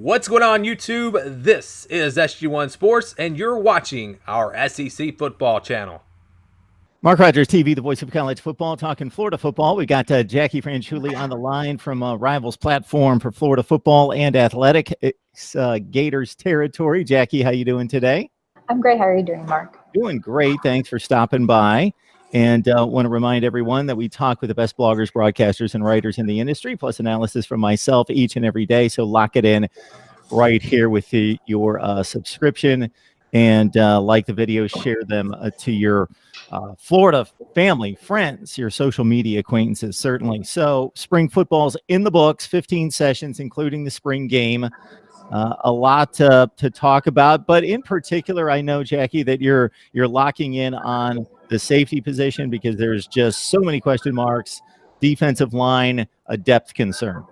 What's going on, YouTube? This is SG1 Sports, and you're watching our SEC football channel. Mark Rogers TV, the voice of college football, talking Florida football. We got Jackie Franchuli on the line from Rivals platform for Florida football and athletic. It's Gators territory. Jackie, how you doing today? I'm great. How are you doing, Mark? Doing great. Thanks for stopping by. And want to remind everyone that we talk with the best bloggers, broadcasters, and writers in the industry, plus analysis from myself each and every day. So lock it in right here with your subscription. And like the videos, share them to your Florida family, friends, your social media acquaintances, certainly. So spring football's in the books, 15 sessions, including the spring game. A lot to talk about, but in particular, I know, Jackie, that you're locking in on the safety position because there's just so many question marks. Defensive line, a depth concern.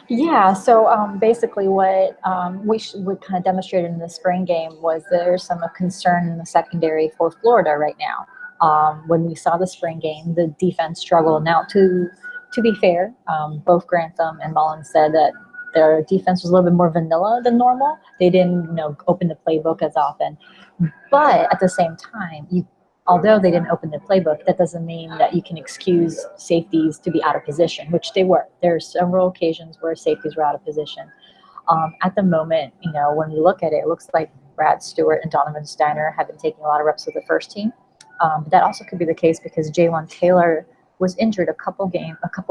Yeah, so basically what we kind of demonstrated in the spring game was there's some concern in the secondary for Florida right now. When we saw the spring game, the defense struggled. Now, to be fair, both Grantham and Mullins said that their defense was a little bit more vanilla than normal. They didn't, open the playbook as often. But at the same time, although they didn't open the playbook, that doesn't mean that you can excuse safeties to be out of position, which they were. There are several occasions where safeties were out of position. At the moment, when we look at it, it looks like Brad Stewart and Donovan Steiner have been taking a lot of reps with the first team. But that also could be the case because Jaywan Taylor was injured a couple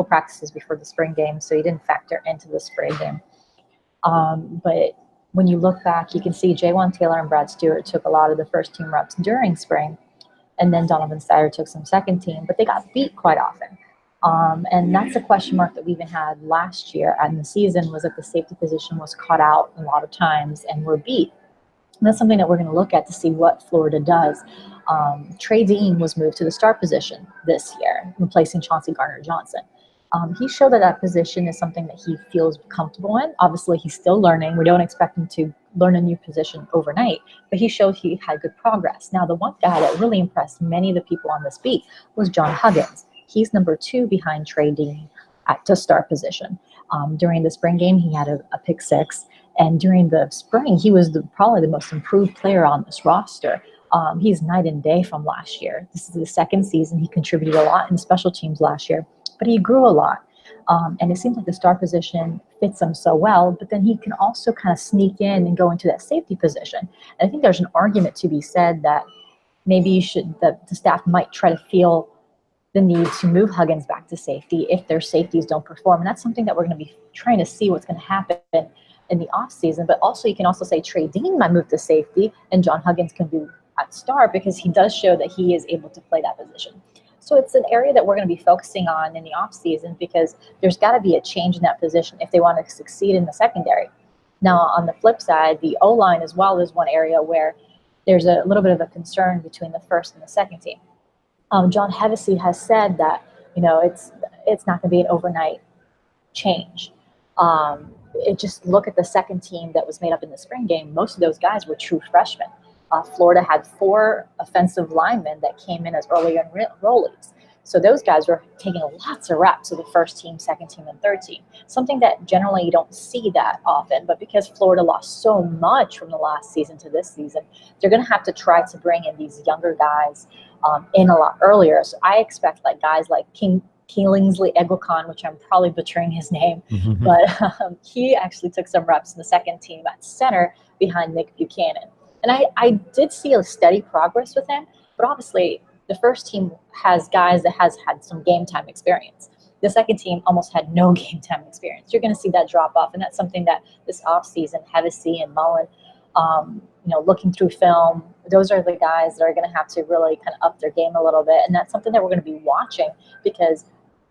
practices before the spring game, so he didn't factor into the spring game. But when you look back, you can see Jaywan Taylor and Brad Stewart took a lot of the first team reps during spring. And then Donovan Steiner took some second team, but they got beat quite often. And that's a question mark that we even had last year and the season was that the safety position was caught out a lot of times and were beat. And that's something that we're going to look at to see what Florida does. Trey Dean was moved to the start position this year, replacing Chauncey Gardner-Johnson. He showed that position is something that he feels comfortable in. Obviously, he's still learning. We don't expect him to learn a new position overnight, but he showed he had good progress. Now, the one guy that really impressed many of the people on this beat was John Huggins. He's number 2 behind Trey Dean at the start position. During the spring game, he had a pick 6, and during the spring, he was probably the most improved player on this roster. He's night and day from last year. This is the second season. He contributed a lot in special teams last year, but he grew a lot. And it seems like the star position fits him so well, but then he can also kind of sneak in and go into that safety position. And I think there's an argument to be said that maybe the staff might try to feel the need to move Huggins back to safety if their safeties don't perform. And that's something that we're going to be trying to see what's going to happen in the offseason. But also, you can also say Trey Dean might move to safety and John Huggins can be at star because he does show that he is able to play that position. So it's an area that we're going to be focusing on in the offseason because there's got to be a change in that position if they want to succeed in the secondary. Now, on the flip side, the O-line as well is one area where there's a little bit of a concern between the first and the second team. John Hevesy has said that, it's not going to be an overnight change. Just look at the second team that was made up in the spring game. Most of those guys were true freshmen. Florida had 4 offensive linemen that came in as early enrollees. So those guys were taking lots of reps of the first team, second team, and third team, something that generally you don't see that often. But because Florida lost so much from the last season to this season, they're going to have to try to bring in these younger guys in a lot earlier. So I expect guys like Kingsley Eggleston, which I'm probably butchering his name, but he actually took some reps in the second team at center behind Nick Buchanan. And I did see a steady progress with him, but obviously the first team has guys that has had some game time experience. The second team almost had no game time experience. You're going to see that drop off, and that's something that this offseason, Hevesy and Mullen, looking through film, those are the guys that are going to have to really kind of up their game a little bit, and that's something that we're going to be watching because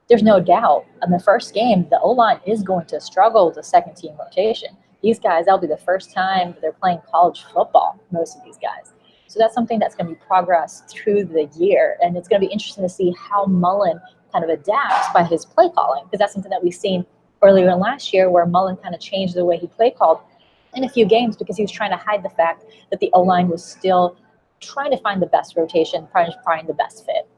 there's no doubt in the first game, the O-line is going to struggle with the second team rotation. These guys, that'll be the first time they're playing college football, most of these guys. So that's something that's going to be progressed through the year. And it's going to be interesting to see how Mullen kind of adapts by his play calling, because that's something that we've seen earlier in last year where Mullen kind of changed the way he play called in a few games because he was trying to hide the fact that the O-line was still trying to find the best rotation, trying to find the best fit.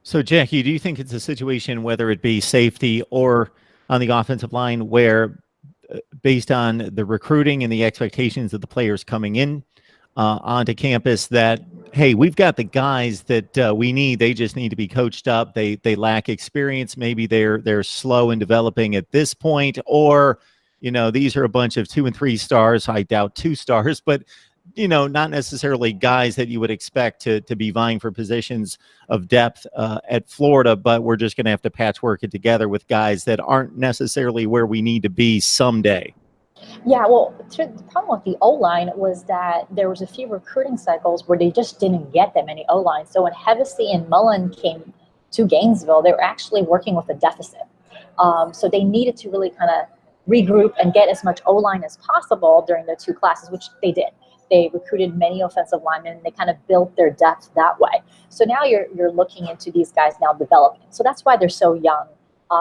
So, Jackie, do you think it's a situation, whether it be safety or on the offensive line, where based on the recruiting and the expectations of the players coming in onto campus that, hey, we've got the guys that we need. They just need to be coached up. They lack experience. Maybe they're slow in developing at this point, or these are a bunch of 2 and 3 stars. I doubt 2 stars, but not necessarily guys that you would expect to be vying for positions of depth at Florida, but we're just going to have to patchwork it together with guys that aren't necessarily where we need to be someday. Yeah, well, the problem with the O-line was that there was a few recruiting cycles where they just didn't get that many O-line. So when Hevesy and Mullen came to Gainesville, they were actually working with a deficit. So they needed to really kind of regroup and get as much O-line as possible during the 2 classes, which they did. They recruited many offensive linemen, and they kind of built their depth that way. So now you're looking into these guys now developing. So that's why they're so young.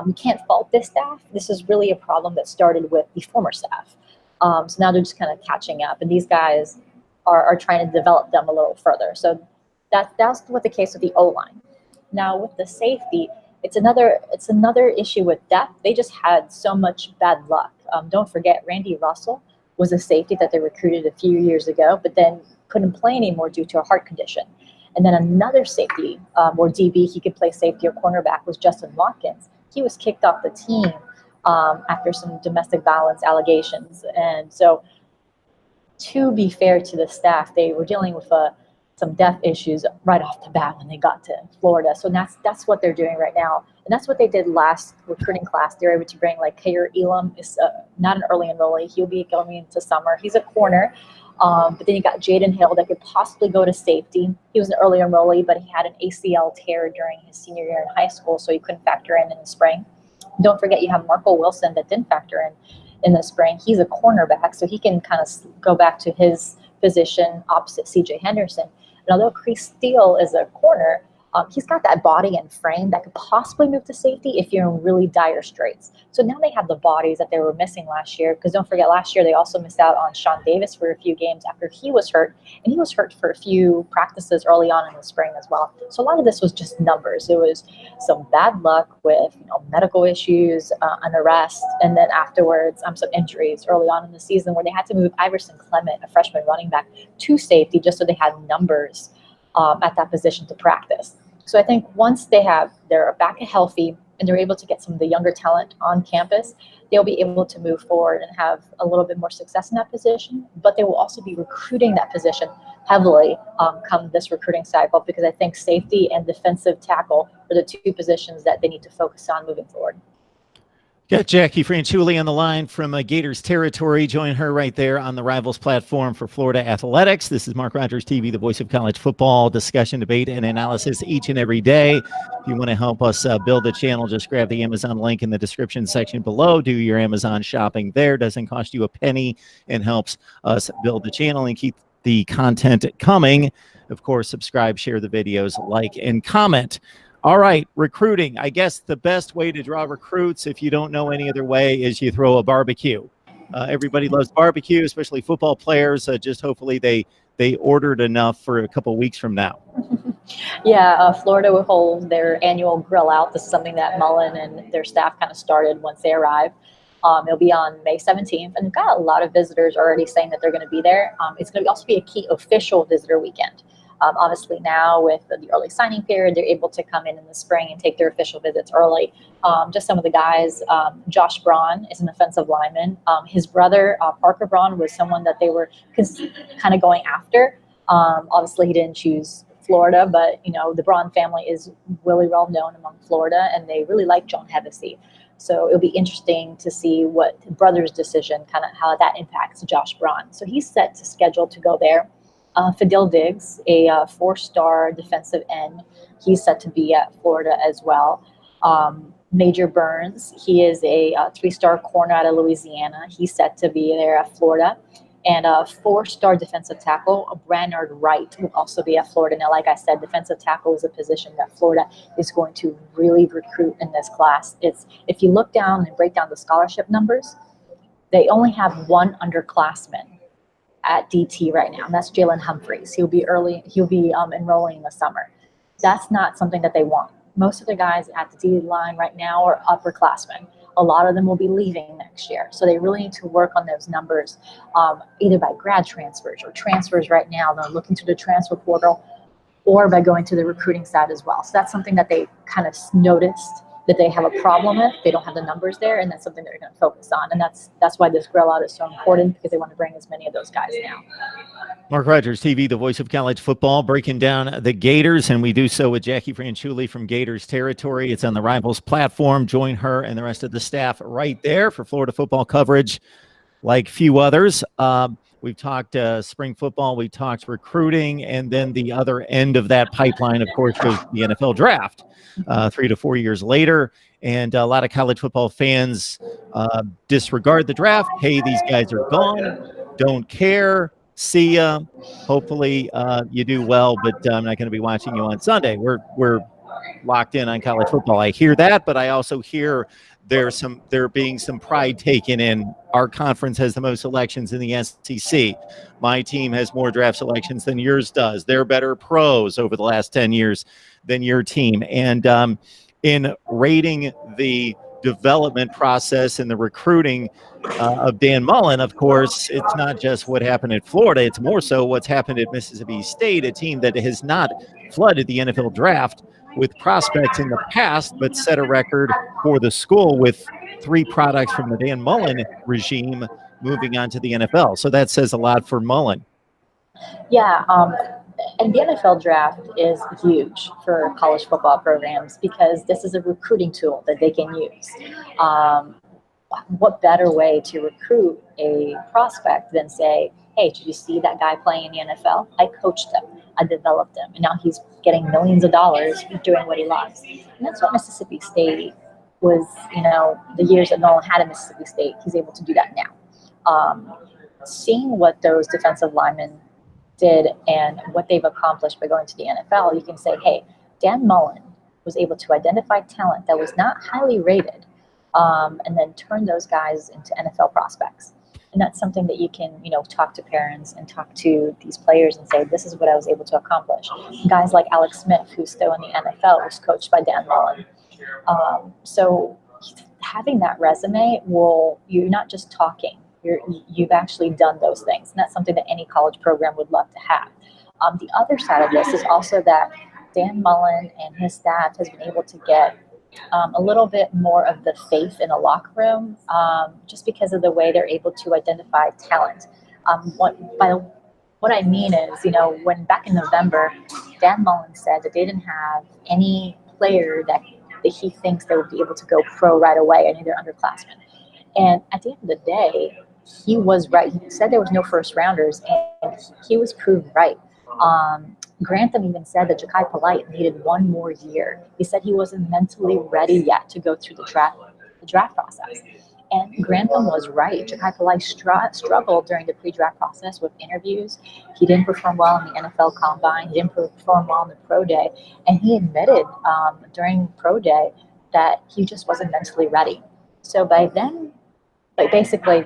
You can't fault this staff. This is really a problem that started with the former staff. So now they're just kind of catching up, and these guys are trying to develop them a little further. So that's what the case with the O-line. Now with the safety, it's another issue with depth. They just had so much bad luck. Don't forget, Randy Russell was a safety that they recruited a few years ago, but then couldn't play anymore due to a heart condition. And then another safety, or DB, he could play safety or cornerback, was Justin Watkins. He was kicked off the team after some domestic violence allegations. And so, to be fair to the staff, they were dealing with some depth issues right off the bat when they got to Florida. So that's what they're doing right now. And that's what they did last recruiting class. They were able to bring, like, Kair Elam is not an early enrollee. He'll be going into summer. He's a corner. But then you got Jaden Hill that could possibly go to safety. He was an early enrollee, but he had an ACL tear during his senior year in high school, so he couldn't factor in the spring. Don't forget, you have Marco Wilson that didn't factor in the spring. He's a cornerback, so he can kind of go back to his position opposite CJ Henderson. And although Chris Steele is a corner, he's got that body and frame that could possibly move to safety if you're in really dire straits. So now they have the bodies that they were missing last year, because don't forget, last year they also missed out on Sean Davis for a few games after he was hurt, and he was hurt for a few practices early on in the spring as well. So a lot of this was just numbers. It was some bad luck with medical issues, an arrest, and then afterwards some injuries early on in the season where they had to move Iverson Clement, a freshman running back, to safety just so they had numbers at that position to practice. So I think once they're back healthy and they're able to get some of the younger talent on campus, they'll be able to move forward and have a little bit more success in that position. But they will also be recruiting that position heavily come this recruiting cycle, because I think safety and defensive tackle are the 2 positions that they need to focus on moving forward. Got Jackie Franchuli on the line from Gators territory. Join her right there on the Rivals platform for Florida Athletics. This is Mark Rogers TV, the voice of college football, discussion, debate, and analysis each and every day. If you want to help us build the channel, just grab the Amazon link in the description section below. Do your Amazon shopping there. Doesn't cost you a penny and helps us build the channel and keep the content coming. Of course, subscribe, share the videos, like, and comment. All right, recruiting. I guess the best way to draw recruits, if you don't know any other way, is you throw a barbecue. Everybody loves barbecue, especially football players. Just hopefully they ordered enough for a couple weeks from now. Yeah, Florida will hold their annual grill out. This is something that Mullen and their staff kind of started once they arrived. It'll be on May 17th, and we've got a lot of visitors already saying that they're going to be there. It's going to also be a key official visitor weekend. Obviously now with the early signing period, they're able to come in the spring and take their official visits early. Just some of the guys, Josh Braun is an offensive lineman. His brother, Parker Braun, was someone that they were kind of going after. Obviously he didn't choose Florida, but the Braun family is really well known among Florida, and they really like John Hevesy. So it'll be interesting to see what brother's decision, kind of how that impacts Josh Braun. So he's set to schedule to go there. Fidel Diggs, a 4-star defensive end, he's set to be at Florida as well. Major Burns, he is a 3-star corner out of Louisiana. He's set to be there at Florida. And a 4-star defensive tackle, Brannard Wright, will also be at Florida. Now, like I said, defensive tackle is a position that Florida is going to really recruit in this class. If you look down and break down the scholarship numbers, they only have 1 underclassman at DT right now, and that's Jalen Humphreys. He'll be enrolling in the summer. That's not something that they want. Most of the guys at the D line right now are upperclassmen. a lot of them will be leaving next year. So they really need to work on those numbers, either by grad transfers or transfers right now. They're looking to the transfer portal, or by going to the recruiting side as well. So that's something that they kind of noticed that they have a problem with. They don't have the numbers there, and that's something they're going to focus on. And that's why this grill out is so important, because they want to bring as many of those guys now. Mark Rogers TV, the voice of college football, breaking down the Gators, and we do so with Jackie Franchuli from Gators Territory. It's on the Rivals platform. Join her and the rest of the staff right there for Florida football coverage like few others. We've talked spring football, we talked recruiting, and then the other end of that pipeline, of course, goes to the NFL draft 3 to 4 years later. And a lot of college football fans disregard the draft. Hey, these guys are gone. Don't care. See ya. Hopefully you do well, but I'm not going to be watching you on Sunday. We're locked in on college football. I hear that, but I also hear there being some pride taken in our conference has the most selections in the SEC. My team has more draft selections than yours does. They're better pros over the last 10 years than your team. And in rating the development process and the recruiting of Dan Mullen, of course, it's not just what happened at Florida. It's more so what's happened at Mississippi State, a team that has not flooded the NFL draft with prospects in the past, but set a record for the school with 3 products from the Dan Mullen regime moving on to the NFL. So that says a lot for Mullen. Yeah, and the NFL draft is huge for college football programs, because this is a recruiting tool that they can use. What better way to recruit a prospect than say, hey, did you see that guy playing in the NFL? I coached him, I developed him, and now he's getting millions of dollars doing what he loves. And that's what Mississippi State was, the years that Nolan had at Mississippi State, he's able to do that now. Seeing what those defensive linemen did and what they've accomplished by going to the NFL, you can say, hey, Dan Mullen was able to identify talent that was not highly rated, and then turn those guys into NFL prospects. And that's something that you can, talk to parents and talk to these players and say, this is what I was able to accomplish. Guys like Alex Smith, who's still in the NFL, was coached by Dan Mullen. So having that resume you're not just talking, you've actually done those things. And that's something that any college program would love to have. The other side of this is also that Dan Mullen and his staff has been able to get a little bit more of the faith in the locker room, just because of the way they're able to identify talent. What I mean is, when back in November, Dan Mullen said that they didn't have any player that he thinks they would be able to go pro right away, any of their underclassmen. And at the end of the day, he was right. He said there was no first rounders, and he was proved right. Grantham even said that Ja'Kai Polite needed 1 more year. He said he wasn't mentally ready yet to go through the draft process. And Grantham was right. Ja'Kai Polite struggled during the pre-draft process with interviews. He didn't perform well in the NFL Combine. He didn't perform well in the Pro Day. And he admitted during Pro Day that he just wasn't mentally ready. So by then, basically,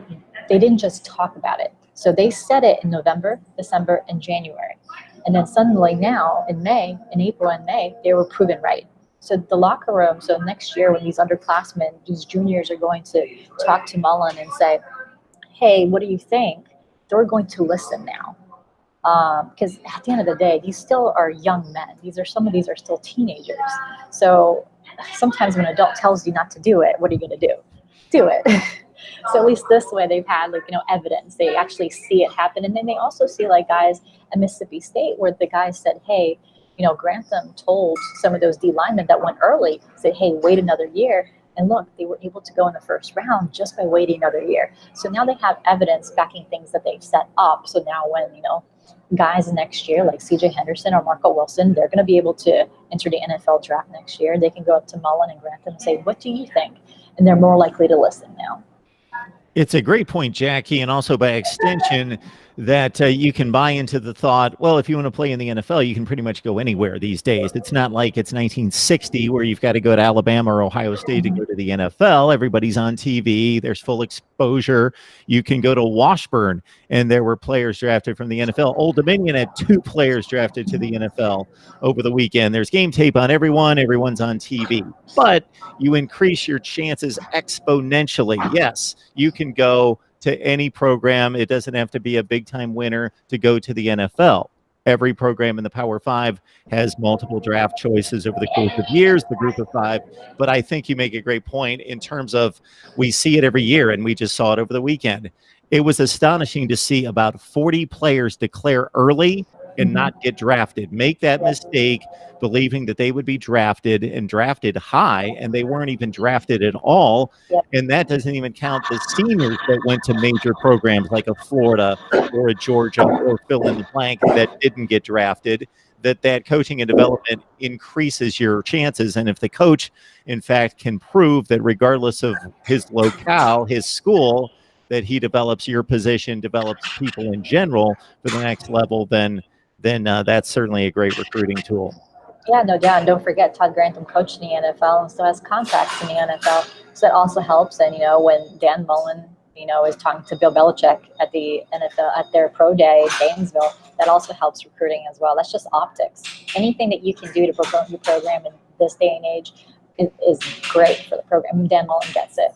they didn't just talk about it. So they said it in November, December, and January. And then suddenly now in April and May, they were proven right. So the locker room, so next year when these underclassmen, these juniors are going to talk to Mullen and say, hey, what do you think? They're going to listen now. Because at the end of the day, these still are young men. Some of these are still teenagers. So sometimes when an adult tells you not to do it, what are you going to do? Do it. So at least this way they've had evidence. They actually see it happen. And then they also see guys at Mississippi State where the guys said, hey, Grantham told some of those D linemen that went early, said, hey, wait another year. And look, they were able to go in the first round just by waiting another year. So now they have evidence backing things that they've set up. So now when, guys next year like CJ Henderson or Marco Wilson, they're going to be able to enter the NFL draft next year. They can go up to Mullen and Grantham and say, what do you think? And they're more likely to listen now. It's a great point, Jackie, and also by extension, that you can buy into the thought, well, if you want to play in the NFL, you can pretty much go anywhere these days. It's not like it's 1960 where you've got to go to Alabama or Ohio State to go to the NFL. Everybody's on TV. There's full exposure. You can go to Washburn, and there were players drafted from the NFL. Old Dominion had 2 players drafted to the NFL over the weekend. There's game tape on everyone. Everyone's on TV. But you increase your chances exponentially. Yes, you can go to any program. It doesn't have to be a big time winner to go to the NFL. Every program in the Power Five has multiple draft choices over the course of years, the group of 5. But I think you make a great point in terms of we see it every year, and we just saw it over the weekend. It was astonishing to see about 40 players declare early and not get drafted, make that mistake, believing that they would be drafted and drafted high, and they weren't even drafted at all. And that doesn't even count the seniors that went to major programs like a Florida or a Georgia or fill in the blank that didn't get drafted. That coaching and development increases your chances. And if the coach, in fact, can prove that regardless of his locale, his school, that he develops your position, develops people in general for the next level, then that's certainly a great recruiting tool. Yeah, no doubt. And don't forget, Todd Grantham coached in the NFL and still has contacts in the NFL. So that also helps. And, when Dan Mullen, is talking to Bill Belichick at the NFL, at their pro day in Gainesville, that also helps recruiting as well. That's just optics. Anything that you can do to promote your program in this day and age is great for the program. Dan Mullen gets it.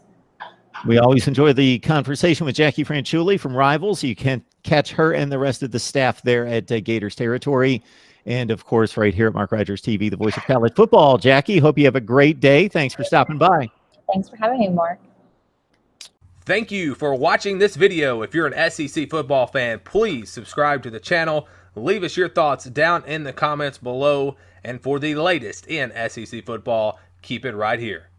We always enjoy the conversation with Jackie Franciulli from Rivals. You can catch her and the rest of the staff there at Gators Territory. And, of course, right here at Mark Rogers TV, the voice of college football. Jackie, hope you have a great day. Thanks for stopping by. Thanks for having me, Mark. Thank you for watching this video. If you're an SEC football fan, please subscribe to the channel. Leave us your thoughts down in the comments below. And for the latest in SEC football, keep it right here.